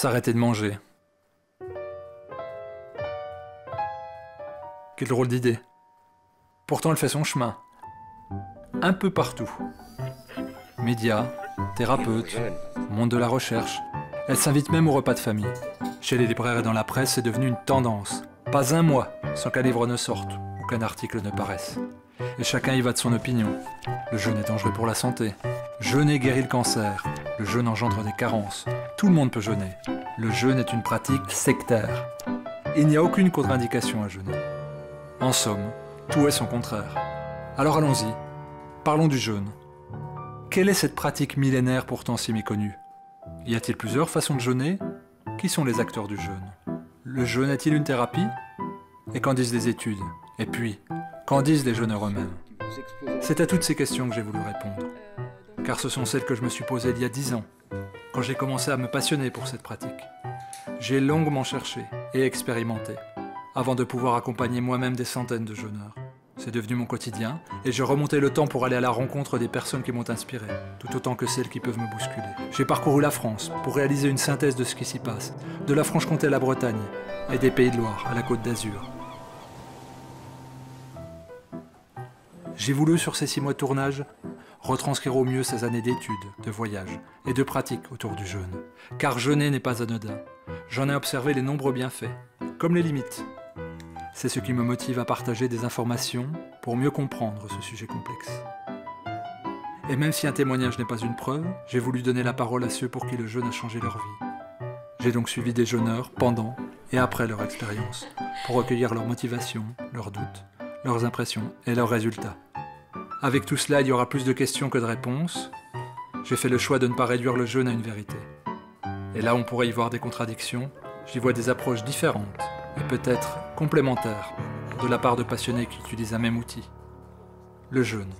S'arrêter de manger. Quelle drôle d'idée. Pourtant, elle fait son chemin. Un peu partout. Médias, thérapeutes, monde de la recherche. Elle s'invite même au repas de famille. Chez les libraires et dans la presse, c'est devenu une tendance. Pas un mois sans qu'un livre ne sorte ou qu'un article ne paraisse. Et chacun y va de son opinion. Le jeûne est dangereux pour la santé. Jeûner guérit le cancer. Le jeûne engendre des carences. Tout le monde peut jeûner. Le jeûne est une pratique sectaire. Il n'y a aucune contre-indication à jeûner. En somme, tout est son contraire. Alors allons-y, parlons du jeûne. Quelle est cette pratique millénaire pourtant si méconnue? Y a-t-il plusieurs façons de jeûner? Qui sont les acteurs du jeûne? Le jeûne est-il une thérapie? Et qu'en disent les études? Et puis, qu'en disent les jeûneurs eux-mêmes? C'est à toutes ces questions que j'ai voulu répondre. Car ce sont celles que je me suis posées il y a 10 ans, quand j'ai commencé à me passionner pour cette pratique. J'ai longuement cherché et expérimenté, avant de pouvoir accompagner moi-même des centaines de jeûneurs. C'est devenu mon quotidien, et j'ai remonté le temps pour aller à la rencontre des personnes qui m'ont inspiré, tout autant que celles qui peuvent me bousculer. J'ai parcouru la France pour réaliser une synthèse de ce qui s'y passe, de la Franche-Comté à la Bretagne, et des Pays de Loire à la Côte d'Azur. J'ai voulu, sur ces 6 mois de tournage, retranscrire au mieux ces années d'études, de voyages et de pratiques autour du jeûne. Car jeûner n'est pas anodin. J'en ai observé les nombreux bienfaits, comme les limites. C'est ce qui me motive à partager des informations pour mieux comprendre ce sujet complexe. Et même si un témoignage n'est pas une preuve, j'ai voulu donner la parole à ceux pour qui le jeûne a changé leur vie. J'ai donc suivi des jeûneurs pendant et après leur expérience, pour recueillir leurs motivations, leurs doutes, leurs impressions et leurs résultats. Avec tout cela, il y aura plus de questions que de réponses. J'ai fait le choix de ne pas réduire le jeûne à une vérité. Et là, on pourrait y voir des contradictions. J'y vois des approches différentes et peut-être complémentaires de la part de passionnés qui utilisent un même outil, le jeûne.